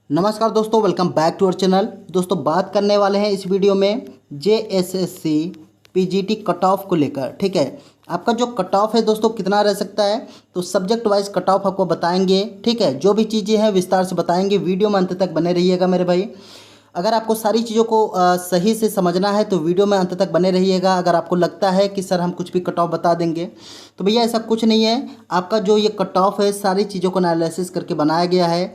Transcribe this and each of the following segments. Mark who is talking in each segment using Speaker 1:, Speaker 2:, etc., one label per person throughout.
Speaker 1: नमस्कार दोस्तों, welcome back to our channel. दोस्तों बात करने वाले हैं इस वीडियो में जेएसएससी पीजीटी कट ऑफ को लेकर। ठीक है, आपका जो कट ऑफ है दोस्तों कितना रह सकता है, तो सब्जेक्ट वाइज कट ऑफ आपको बताएंगे। ठीक है, जो भी चीज़ें हैं विस्तार से बताएंगे। वीडियो में अंत तक बने रहिएगा मेरे भाई। अगर आपको सारी चीज़ों को सही से समझना है तो वीडियो में अंत तक बने रहिएगा। अगर आपको लगता है कि सर हम कुछ भी कट ऑफ बता देंगे, तो भैया ऐसा कुछ नहीं है। आपका जो ये कट ऑफ है सारी चीज़ों को एनालिसिस करके बनाया गया है।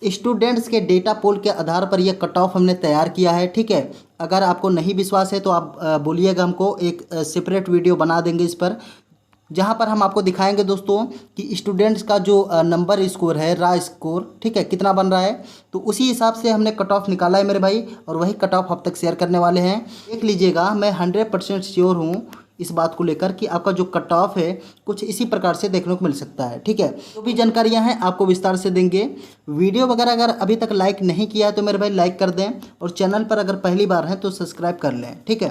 Speaker 1: स्टूडेंट्स के डेटा पोल के आधार पर यह कट ऑफ हमने तैयार किया है। ठीक है, अगर आपको नहीं विश्वास है तो आप बोलिएगा, हमको एक सेपरेट वीडियो बना देंगे इस पर, जहां पर हम आपको दिखाएंगे दोस्तों कि स्टूडेंट्स का जो नंबर स्कोर है, रा स्कोर, ठीक है, कितना बन रहा है। तो उसी हिसाब से हमने कट ऑफ निकाला है मेरे भाई, और वही कट ऑफ अब तक शेयर करने वाले हैं। देख लीजिएगा, मैं 100% श्योर हूँ इस बात को लेकर कि आपका जो कट ऑफ है कुछ इसी प्रकार से देखने को मिल सकता है। ठीक है, जो भी जानकारियां हैं आपको विस्तार से देंगे। वीडियो वगैरह अगर अभी तक लाइक नहीं किया है तो मेरे भाई लाइक कर दें, और चैनल पर अगर पहली बार हैं तो सब्सक्राइब कर लें। ठीक है,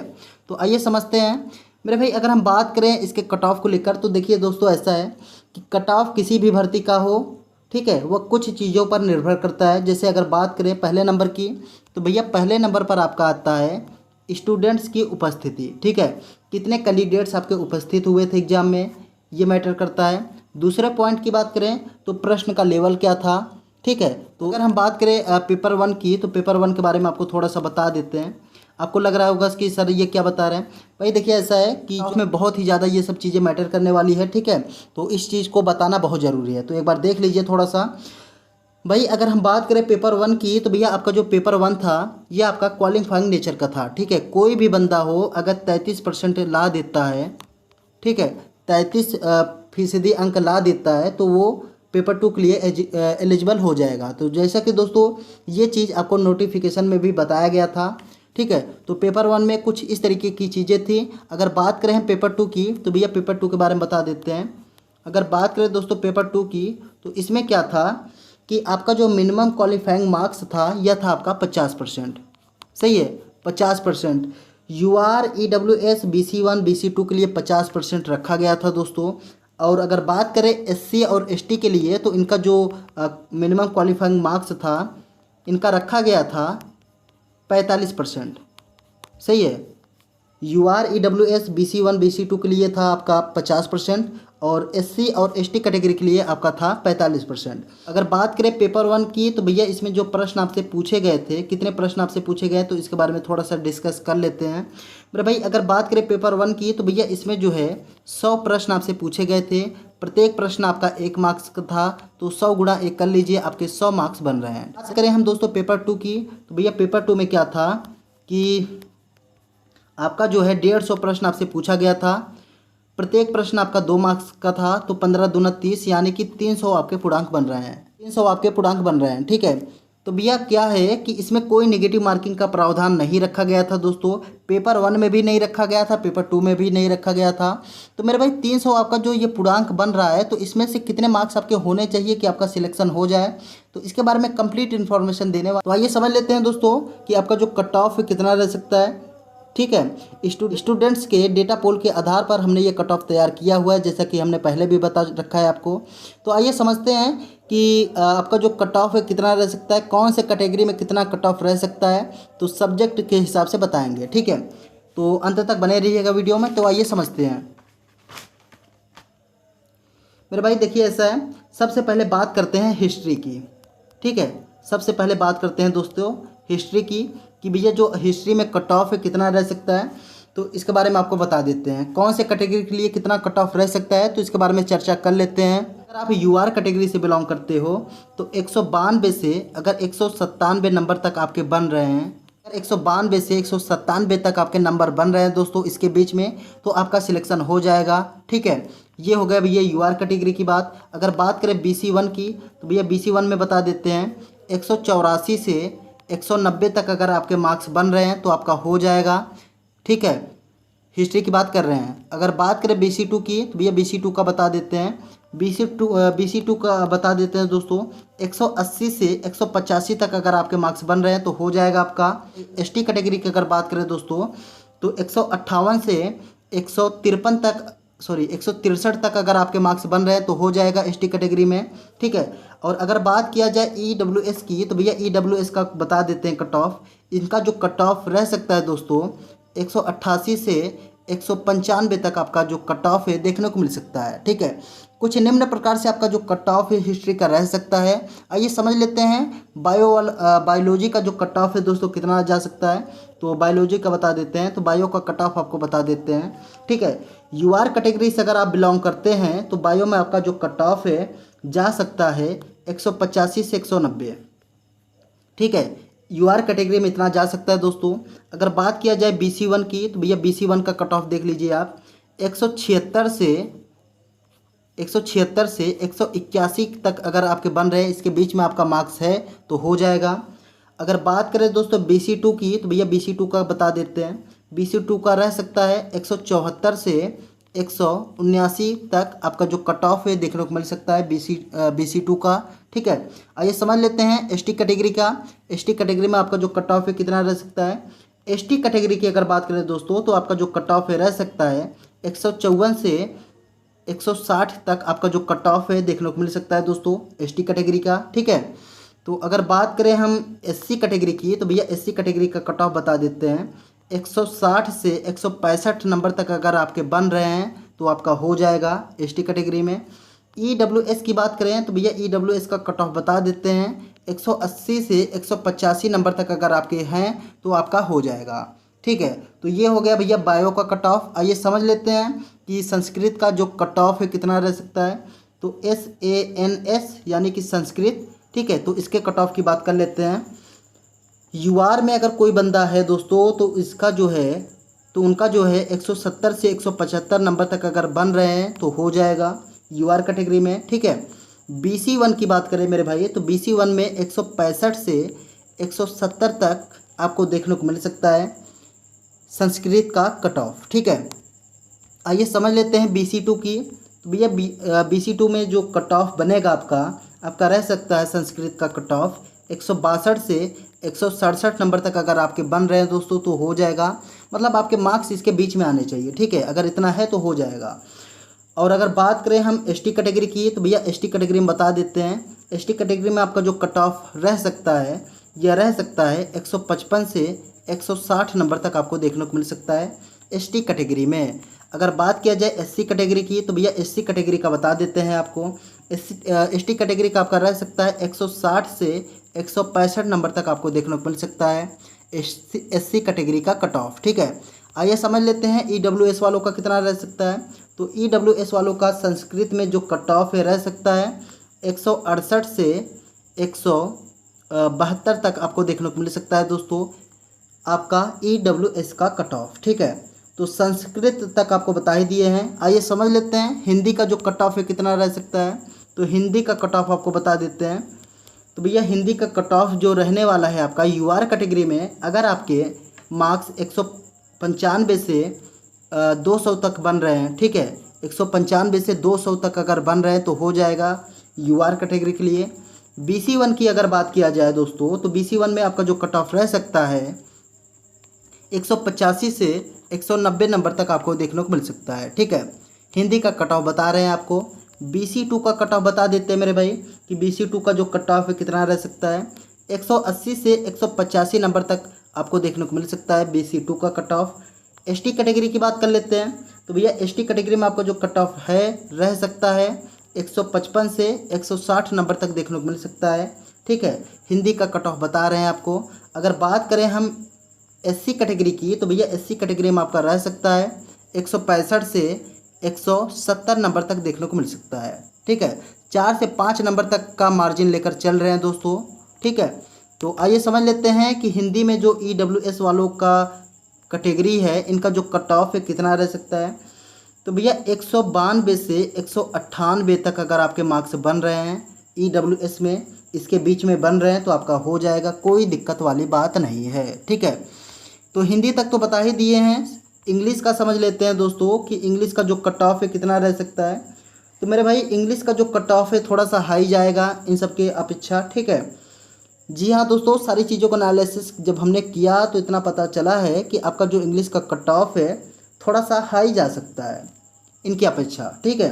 Speaker 1: तो आइए समझते हैं मेरे भाई। अगर हम बात करें इसके कट ऑफ को लेकर, तो देखिए दोस्तों, ऐसा है कि कट ऑफ किसी भी भर्ती का हो, ठीक है, वह कुछ चीज़ों पर निर्भर करता है। जैसे अगर बात करें पहले नंबर की, तो भैया पहले नंबर पर आपका आता है स्टूडेंट्स की उपस्थिति। ठीक है, कितने कैंडिडेट्स आपके उपस्थित हुए थे एग्जाम में, ये मैटर करता है। दूसरे पॉइंट की बात करें तो प्रश्न का लेवल क्या था। ठीक है, तो अगर हम बात करें पेपर वन की, तो पेपर वन के बारे में आपको थोड़ा सा बता देते हैं। आपको लग रहा होगा कि सर ये क्या बता रहे हैं। भाई देखिए, ऐसा है कि उसमें बहुत ही ज़्यादा ये सब चीज़ें मैटर करने वाली है। ठीक है, तो इस चीज़ को बताना बहुत ज़रूरी है, तो एक बार देख लीजिए थोड़ा सा। भाई अगर हम बात करें पेपर वन की, तो भैया आपका जो पेपर वन था ये आपका क्वालिफाइंग नेचर का था। ठीक है, कोई भी बंदा हो अगर 33% ला देता है, ठीक है, 33% अंक ला देता है, तो वो पेपर टू के लिए एलिजिबल हो जाएगा। तो जैसा कि दोस्तों ये चीज़ आपको नोटिफिकेशन में भी बताया गया था। ठीक है, तो पेपर वन में कुछ इस तरीके की चीज़ें थी। अगर बात करें पेपर टू की, तो भैया पेपर टू के बारे में बता देते हैं। अगर बात करें दोस्तों पेपर टू की, तो इसमें क्या था कि आपका जो मिनिमम क्वालिफाइंग मार्क्स था यह था आपका 50%। सही है, 50%। UR EWS BC1 BC2 के लिए 50% रखा गया था दोस्तों। और अगर बात करें SC और ST के लिए, तो इनका जो मिनिमम क्वालिफाइंग मार्क्स था इनका रखा गया था 45%। सही है, UR EWS BC1 BC2 के लिए था आपका 50%, और SC और ST कैटेगरी के लिए आपका था 45%। अगर बात करें पेपर वन की, तो भैया इसमें जो प्रश्न आपसे पूछे गए थे, कितने प्रश्न आपसे पूछे गए, तो इसके बारे में थोड़ा सा डिस्कस कर लेते हैं मेरे भाई। अगर बात करें पेपर वन की, तो भैया इसमें जो है 100 प्रश्न आपसे पूछे गए थे। प्रत्येक प्रश्न आपका 1 मार्क्स का था, तो 100 गुणा 1 कर लीजिए, आपके 100 मार्क्स बन रहे हैं। बात करें हम दोस्तों पेपर टू की, तो भैया पेपर टू में क्या था कि आपका जो है 150 प्रश्न आपसे पूछा गया था। प्रत्येक प्रश्न आपका 2 मार्क्स का था, तो 15 दूना 30, यानी कि 300 आपके पूर्णांक बन रहे हैं। 300 आपके पूर्णांक बन रहे हैं। ठीक है, तो भैया क्या है कि इसमें कोई नेगेटिव मार्किंग का प्रावधान नहीं रखा गया था दोस्तों। पेपर वन में भी नहीं रखा गया था, पेपर टू में भी नहीं रखा गया था। तो मेरे भाई 300 आपका जो ये पूर्णांक बन रहा है, तो इसमें से कितने मार्क्स आपके होने चाहिए कि आपका सिलेक्शन हो जाए, तो इसके बारे में कंप्लीट इन्फॉर्मेशन देने वाला। तो आइए समझ लेते हैं दोस्तों कि आपका जो कट ऑफ कितना रह सकता है। ठीक है, स्टूडेंट्स के डेटा पोल के आधार पर हमने ये कट ऑफ तैयार किया हुआ है, जैसा कि हमने पहले भी बता रखा है आपको। तो आइए समझते हैं कि आपका जो कट ऑफ है कितना रह सकता है, कौन से कैटेगरी में कितना कट ऑफ रह सकता है, तो सब्जेक्ट के हिसाब से बताएंगे। ठीक है, तो अंत तक बने रहिएगा वीडियो में। तो आइए समझते हैं मेरे भाई। देखिए ऐसा है, सबसे पहले बात करते हैं हिस्ट्री की। ठीक है, सबसे पहले बात करते हैं दोस्तों हिस्ट्री की, कि भैया जो हिस्ट्री में कट ऑफ है कितना रह सकता है, तो इसके बारे में आपको बता देते हैं। कौन से कैटेगरी के लिए कितना कट ऑफ रह सकता है, तो इसके बारे में चर्चा कर लेते हैं। अगर आप UR कैटेगरी से बिलोंग करते हो, तो 192 से अगर 197 नंबर तक आपके बन रहे हैं, अगर 192 से 197 तक आपके नंबर बन रहे हैं दोस्तों इसके बीच में, तो आपका सिलेक्शन हो जाएगा। ठीक है, ये हो गया भैया UR कैटेगरी की बात। अगर बात करें BC1 की, तो भैया BC1 में बता देते हैं 184 से 190 तक अगर आपके मार्क्स बन रहे हैं तो आपका हो जाएगा। ठीक है, हिस्ट्री की बात कर रहे हैं। अगर बात करें BC2 की, तो भैया BC2 का बता देते हैं। BC2 का बता देते हैं दोस्तों 180 से 185 तक अगर आपके मार्क्स बन रहे हैं तो हो जाएगा आपका। ST कैटेगरी की अगर बात करें दोस्तों, तो 158 से 153 तक सॉरी 163 तक अगर आपके मार्क्स बन रहे हैं तो हो जाएगा एसटी कैटेगरी में, ठीक है। और अगर बात किया जाए ईडब्ल्यूएस की, तो भैया ईडब्ल्यूएस का बता देते हैं कट ऑफ। इनका जो कट ऑफ रह सकता है दोस्तों 188 से 195 तक आपका जो कट ऑफ है देखने को मिल सकता है, ठीक है। कुछ निम्न प्रकार से आपका जो कट ऑफ है हिस्ट्री का रह सकता है। आइए समझ लेते हैं बायोलॉजी का जो कट ऑफ है दोस्तों कितना जा सकता है। तो बायोलॉजी का बता देते हैं, तो बायो का कट ऑफ आपको बता देते हैं, ठीक है। यूआर कैटेगरी से अगर आप बिलोंग करते हैं तो बायो में आपका जो कट ऑफ है जा सकता है 185 से 190, ठीक है। यूआर कैटेगरी में इतना जा सकता है दोस्तों। अगर बात किया जाए BC1 की, तो भैया BC1 का कट ऑफ देख लीजिए आप 176 से 181 तक अगर आपके बन रहे हैं, इसके बीच में आपका मार्क्स है तो हो जाएगा। अगर बात करें दोस्तों BC2 की, तो भैया BC2 का बता देते हैं। BC2 का रह सकता है 174 से 179 तक आपका जो कट ऑफ है देखने को मिल सकता है BC2 का, ठीक है। आइए समझ लेते हैं एसटी कैटेगरी का। एसटी कैटेगरी में आपका जो कट ऑफ है कितना रह सकता है। एसटी कैटेगरी की अगर बात करें दोस्तों तो आपका जो कट ऑफ है रह सकता है 154 से 160 तक आपका जो कट ऑफ है देखने को मिल सकता है दोस्तों एसटी कैटेगरी का, ठीक है। तो अगर बात करें हम एससी कैटेगरी की, तो भैया एससी कैटेगरी का कट ऑफ बता देते हैं 160 से 165 नंबर तक अगर आपके बन रहे हैं तो आपका हो जाएगा एसटी कैटेगरी में। ईडब्ल्यूएस की बात करें तो भैया ईडब्ल्यूएस का कट ऑफ बता देते हैं 180 से 185 नंबर तक अगर आपके हैं तो आपका हो जाएगा, ठीक है। तो ये हो गया भैया बायो का कट ऑफ। आइए समझ लेते हैं कि संस्कृत का जो कट ऑफ है कितना रह सकता है। तो SANS यानी कि संस्कृत, ठीक है। तो इसके कट ऑफ की बात कर लेते हैं। यूआर में अगर कोई बंदा है दोस्तों तो इसका जो है तो उनका जो है 170 से 175 नंबर तक अगर बन रहे हैं तो हो जाएगा यूआर कैटेगरी में, ठीक है। BC1 की बात करें मेरे भाई, तो BC1 में 165 से 170 तक आपको देखने को मिल सकता है संस्कृत का कट ऑफ, ठीक है। आइए समझ लेते हैं BC2 की। तो भैया BC2 में जो कट ऑफ बनेगा आपका रह सकता है संस्कृत का कट ऑफ 162 से 167 नंबर तक अगर आपके बन रहे हैं दोस्तों तो हो जाएगा। मतलब आपके मार्क्स इसके बीच में आने चाहिए, ठीक है। अगर इतना है तो हो जाएगा। और अगर बात करें हम एसटी कैटेगरी की, तो भैया एसटी कैटेगरी में बता देते हैं। एसटी कैटेगरी में आपका जो कट ऑफ रह सकता है यह रह सकता है 155 से 160 नंबर तक आपको देखने को मिल सकता है एसटी कैटेगरी में। अगर बात किया जाए एससी कैटेगरी की, तो भैया एससी कैटेगरी का बता देते हैं आपको। एसटी कैटेगरी का आपका रह सकता है 160 से 165 नंबर तक आपको देखने को मिल सकता है एससी कैटेगरी का कट ऑफ, ठीक है। आइए समझ लेते हैं ईडब्ल्यूएस वालों का कितना रह सकता है। तो ईडब्ल्यूएस वालों का संस्कृत में जो कट ऑफ है रह सकता है 168 से 172 तक आपको देखने को मिल सकता है दोस्तों आपका ईडब्ल्यूएस का कट ऑफ, ठीक है। तो संस्कृत तक आपको बता ही दिए हैं। आइए समझ लेते हैं हिंदी का जो कट ऑफ है कितना रह सकता है। तो हिंदी का कट ऑफ आपको बता देते हैं। तो भैया हिंदी का कट ऑफ जो रहने वाला है आपका यूआर कैटेगरी में, अगर आपके मार्क्स 195 से 200 तक बन रहे हैं, ठीक है, 195 से 200 तक अगर बन रहे हैं तो हो जाएगा यूआर कैटेगरी के लिए। BC1 की अगर बात किया जाए दोस्तों, तो BC1 में आपका जो कट ऑफ रह सकता है 185 से 190 नंबर तक आपको देखने को मिल सकता है, ठीक है। हिंदी का कट ऑफ बता रहे हैं आपको। BC2 का कट ऑफ बता देते हैं मेरे भाई कि BC2 का जो कट ऑफ है कितना रह सकता है 180 से 185 नंबर तक आपको देखने को मिल सकता है BC2 का कट ऑफ। एसटी कैटेगरी की बात कर लेते हैं। तो भैया एसटी कैटेगरी में आपका जो कट ऑफ है रह सकता है 155 से 160 नंबर तक देखने को मिल सकता है, ठीक है। हिंदी का कट ऑफ बता रहे हैं आपको। अगर बात करें हम एससी कैटेगरी की, तो भैया एससी कैटेगरी में आपका रह सकता है 165 से 170 नंबर तक देखने को मिल सकता है, ठीक है। 4 से 5 नंबर तक का मार्जिन लेकर चल रहे हैं दोस्तों, ठीक है। तो आइए समझ लेते हैं कि हिंदी में जो ईडब्ल्यूएस वालों का कैटेगरी है इनका जो कट ऑफ है कितना रह सकता है। तो भैया 192 से 198 तक अगर आपके मार्क्स बन रहे हैं ईडब्ल्यूएस में, इसके बीच में बन रहे हैं तो आपका हो जाएगा, कोई दिक्कत वाली बात नहीं है, ठीक है। तो हिंदी तक तो बता ही दिए हैं। इंग्लिश का समझ लेते हैं दोस्तों कि इंग्लिश का जो कट ऑफ है कितना रह सकता है। तो मेरे भाई इंग्लिश का जो कट ऑफ है थोड़ा सा हाई जाएगा इन सब के अपेक्षा, ठीक है। जी हाँ दोस्तों, सारी चीज़ों का एनालिसिस जब हमने किया तो इतना पता चला है कि आपका जो इंग्लिश का कट ऑफ है थोड़ा सा हाई जा सकता है इनकी अपेक्षा, ठीक है।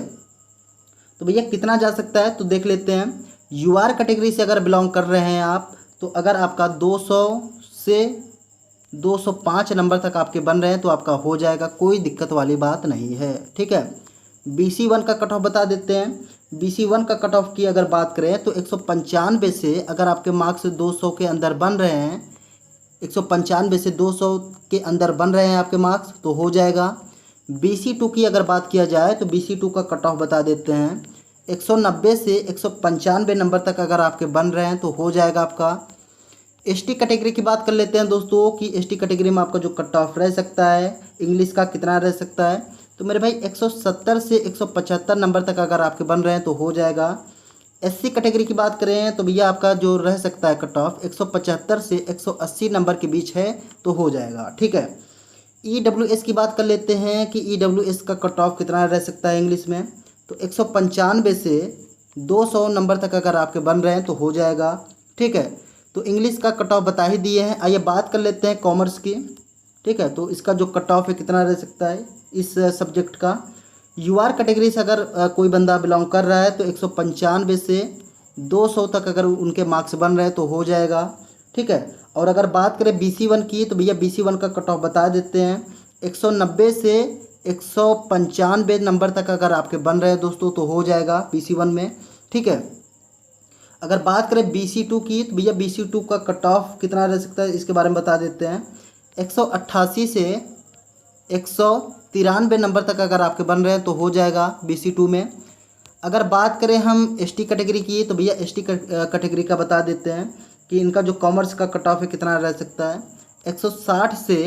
Speaker 1: तो भैया कितना जा सकता है तो देख लेते हैं। यूआर कैटेगरी से अगर बिलोंग कर रहे हैं आप, तो अगर आपका 200 से 205 नंबर तक आपके बन रहे हैं तो आपका हो जाएगा, कोई दिक्कत वाली बात नहीं है, ठीक है। BC1 का कट ऑफ बता देते हैं। BC1 का कट ऑफ की अगर बात करें तो 195 से अगर आपके मार्क्स 200 के अंदर बन रहे हैं, 195 से 200 के अंदर बन रहे हैं आपके मार्क्स तो हो जाएगा। BC2 की अगर बात किया जाए तो BC2 का कट ऑफ बता देते हैं। 190 से 195 नंबर तक अगर आपके बन रहे हैं तो हो जाएगा आपका। ST कैटेगरी की बात कर लेते हैं दोस्तों कि ST कैटेगरी में आपका जो कट ऑफ रह सकता है इंग्लिश का कितना रह सकता है, तो मेरे भाई 170 से 175 नंबर तक अगर आपके बन रहे हैं तो हो जाएगा। SC कैटेगरी की बात करें तो भैया आपका जो रह सकता है कट ऑफ 175 से 180 नंबर के बीच है तो हो जाएगा, ठीक है। EWS की बात कर लेते हैं कि EWS का कट ऑफ कितना रह सकता है इंग्लिश में, तो 195 से 200 नंबर तक अगर आपके बन रहे हैं तो हो जाएगा, ठीक है। तो इंग्लिश का कट ऑफ बता ही दिए हैं। आइए बात कर लेते हैं कॉमर्स की, ठीक है। तो इसका जो कट ऑफ है कितना रह सकता है इस सब्जेक्ट का। यूआर कैटेगरी से अगर कोई बंदा बिलोंग कर रहा है तो 195 से 200 तक अगर उनके मार्क्स बन रहे हैं तो हो जाएगा, ठीक है। और अगर बात करें BC1 की तो भैया BC1 का कट ऑफ बता देते हैं। 190 से 195 नंबर तक अगर आपके बन रहे हैं दोस्तों तो हो जाएगा BC1 में, ठीक है। अगर बात करें BC2 की तो भैया BC2 का कट ऑफ कितना रह सकता है इसके बारे में बता देते हैं। 188 से 193 नंबर तक अगर आपके बन रहे हैं तो हो जाएगा BC2 में। अगर बात करें हम ST कैटेगरी की तो भैया ST कैटेगरी का बता देते हैं कि इनका जो कॉमर्स का कट ऑफ है कितना रह सकता है। 160 से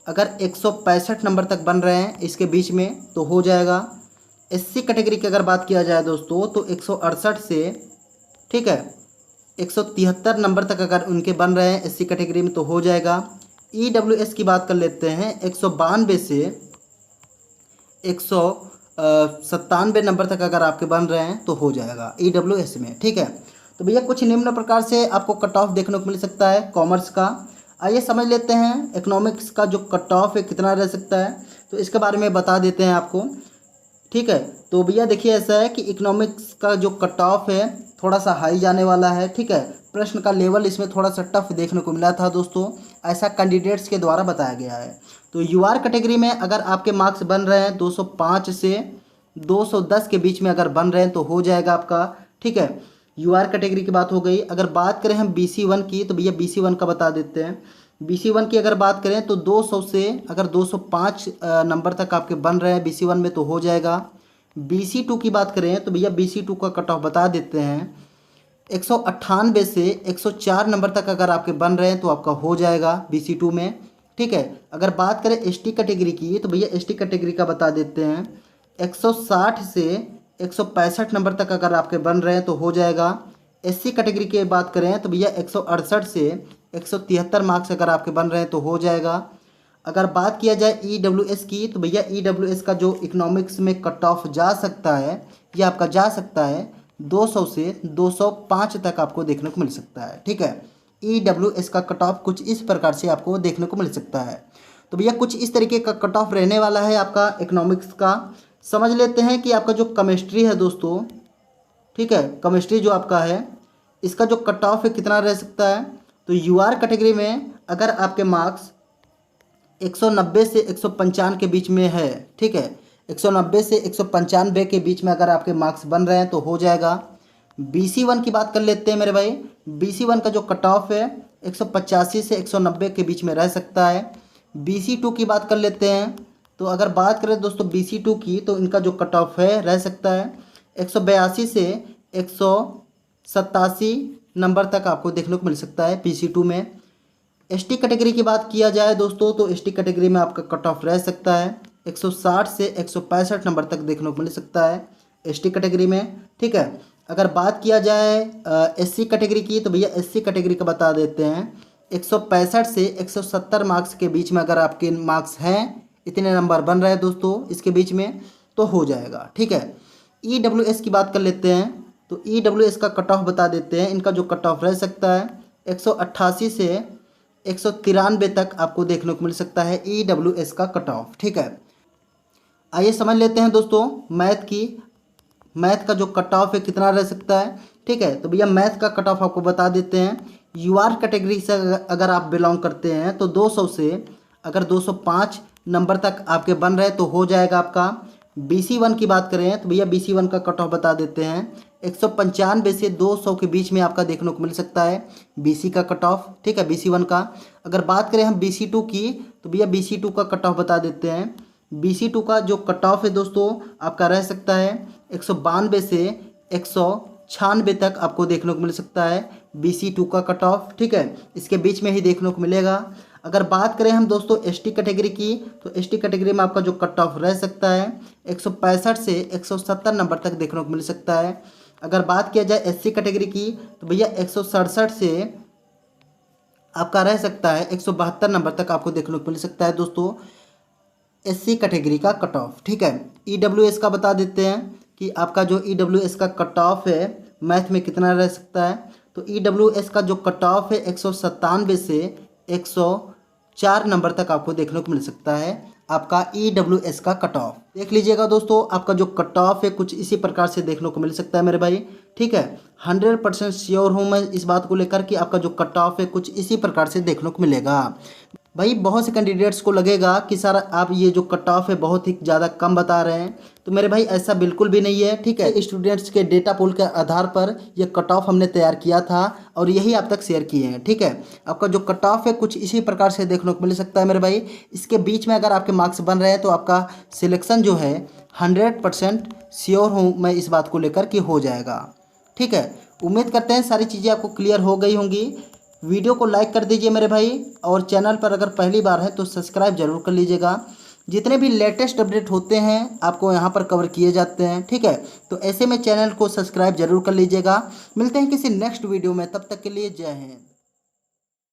Speaker 1: अगर 165 नंबर तक बन रहे हैं इसके बीच में तो हो जाएगा। SC कैटेगरी की अगर बात किया जाए दोस्तों तो 168 से, ठीक है, 173 नंबर तक अगर उनके बन रहे हैं SC कैटेगरी में तो हो जाएगा। EWS की बात कर लेते हैं। 192 से 197 नंबर तक अगर आपके बन रहे हैं तो हो जाएगा EWS में, ठीक है। तो भैया कुछ निम्न प्रकार से आपको कट ऑफ देखने को मिल सकता है कॉमर्स का। आइए समझ लेते हैं इकोनॉमिक्स का जो कट ऑफ है कितना रह सकता है, तो इसके बारे में बता देते हैं आपको, ठीक है। तो भैया देखिए ऐसा है कि इकोनॉमिक्स का जो कट ऑफ है थोड़ा सा हाई जाने वाला है, ठीक है। प्रश्न का लेवल इसमें थोड़ा सा टफ देखने को मिला था दोस्तों, ऐसा कैंडिडेट्स के द्वारा बताया गया है। तो यूआर कैटेगरी में अगर आपके मार्क्स बन रहे हैं 205 से 210 के बीच में अगर बन रहे हैं तो हो जाएगा आपका, ठीक है। यूआर कैटेगरी की बात हो गई। अगर बात करें हम BC1 की तो भैया BC1 का बता देते हैं। BC1 की अगर बात करें तो 200 से अगर 205 नंबर तक आपके बन रहे हैं BC1 में तो हो जाएगा। BC2 की बात करें तो भैया BC2 का कट ऑफ बता देते हैं। 198 से 104 नंबर तक अगर आपके बन रहे हैं तो आपका हो जाएगा BC2 में, ठीक है। अगर बात करें ST कैटेगरी की तो भैया ST कैटेगरी का बता देते हैं। 160 से 165 नंबर तक अगर आपके बन रहे हैं तो हो जाएगा। SC कैटेगरी की बात करें तो भैया 168 से 173 मार्क्स अगर आपके बन रहे हैं तो हो जाएगा। अगर बात किया जाए EWS की तो भैया EWS का जो इकोनॉमिक्स में कट ऑफ जा सकता है ये आपका जा सकता है 200 से 205 तक आपको देखने को मिल सकता है, ठीक है। EWS का कट ऑफ कुछ इस प्रकार से आपको देखने को मिल सकता है। तो भैया कुछ इस तरीके का कट ऑफ रहने वाला है आपका इकोनॉमिक्स का। समझ लेते हैं कि आपका जो केमिस्ट्री है दोस्तों, ठीक है, केमिस्ट्री जो आपका है इसका जो कट ऑफ है कितना रह सकता है। तो यूआर कैटेगरी में अगर आपके मार्क्स 190 से 195 के बीच में है, ठीक है, 190 से 195 के बीच में अगर आपके मार्क्स बन रहे हैं तो हो जाएगा। BC1 की बात कर लेते हैं मेरे भाई। BC1 का जो कट ऑफ है 185 से 190 के बीच में रह सकता है। BC2 की बात कर लेते हैं। तो अगर बात करें दोस्तों BC2 की तो इनका जो कट ऑफ है रह सकता है 182 से 187 नंबर तक आपको देखने को मिल सकता है BC2 में। ST कैटेगरी की बात किया जाए दोस्तों तो ST कैटेगरी में आपका कट ऑफ रह सकता है 160 से 165 नंबर तक देखने को मिल सकता है ST कैटेगरी में, ठीक है। अगर बात किया जाए SC कैटेगरी की तो भैया SC कैटेगरी का बता देते हैं। 165 से 170 मार्क्स के बीच में अगर आपके मार्क्स हैं, इतने नंबर बन रहे हैं दोस्तों इसके बीच में तो हो जाएगा, ठीक है। EWS की बात कर लेते हैं। तो EWS का कट ऑफ बता देते हैं। इनका जो कट ऑफ रह सकता है 188 से 193 तक आपको देखने को मिल सकता है EWS का कट ऑफ, ठीक है। आइए समझ लेते हैं दोस्तों मैथ का जो कट ऑफ है कितना रह सकता है। ठीक है, तो भैया मैथ का कट ऑफ आपको बता देते हैं। यूआर कैटेगरी से अगर आप बिलोंग करते हैं तो 200 से अगर 205 नंबर तक आपके बन रहे तो हो जाएगा आपका। BC1 की बात करें तो भैया BC1 का कट ऑफ बता देते हैं। 195 से 200 के बीच में आपका देखने को मिल सकता है BC का कट ऑफ। ठीक है, BC1 का। अगर बात करें हम BC2 की तो भैया BC2 का कट ऑफ बता देते हैं। BC2 का जो कट ऑफ है दोस्तों आपका रह सकता है 192 से 196 तक आपको देखने को मिल सकता है BC2 का कट ऑफ। ठीक है, इसके बीच में ही देखने को मिलेगा। अगर बात करें हम दोस्तों ST कैटेगरी की तो ST कैटेगरी में आपका जो कट ऑफ रह सकता है 165 से 170 नंबर तक देखने को मिल सकता है। अगर बात किया जाए SC कैटेगरी की तो भैया 167 से आपका रह सकता है 172 नंबर तक आपको देखने को मिल सकता है दोस्तों SC कैटेगरी का कट ऑफ। ठीक है, EWS का बता देते हैं कि आपका जो EWS का कट ऑफ है मैथ में कितना रह सकता है। तो EWS का जो कट ऑफ है 197 से 104 नंबर तक आपको देखने को मिल सकता है आपका EWS का कट ऑफ। देख लीजिएगा दोस्तों, आपका जो कट ऑफ है कुछ इसी प्रकार से देखने को मिल सकता है मेरे भाई। ठीक है, 100% श्योर हूँ मैं इस बात को लेकर कि आपका जो कट ऑफ है कुछ इसी प्रकार से देखने को मिलेगा। भाई बहुत से कैंडिडेट्स को लगेगा कि सर आप ये जो कट ऑफ है बहुत ही ज़्यादा कम बता रहे हैं, तो मेरे भाई ऐसा बिल्कुल भी नहीं है। ठीक है, स्टूडेंट्स के डेटा पोल के आधार पर ये कट ऑफ हमने तैयार किया था और यही आप तक शेयर किए हैं। ठीक है, आपका जो कट ऑफ है कुछ इसी प्रकार से देखने को मिल सकता है मेरे भाई। इसके बीच में अगर आपके मार्क्स बन रहे हैं तो आपका सिलेक्शन जो है 100% श्योर हूँ मैं इस बात को लेकर कि हो जाएगा। ठीक है, उम्मीद करते हैं सारी चीज़ें आपको क्लियर हो गई होंगी। वीडियो को लाइक कर दीजिए मेरे भाई और चैनल पर अगर पहली बार है तो सब्सक्राइब जरूर कर लीजिएगा। जितने भी लेटेस्ट अपडेट होते हैं आपको यहाँ पर कवर किए जाते हैं। ठीक है, तो ऐसे में चैनल को सब्सक्राइब जरूर कर लीजिएगा। मिलते हैं किसी नेक्स्ट वीडियो में, तब तक के लिए जय हिंद।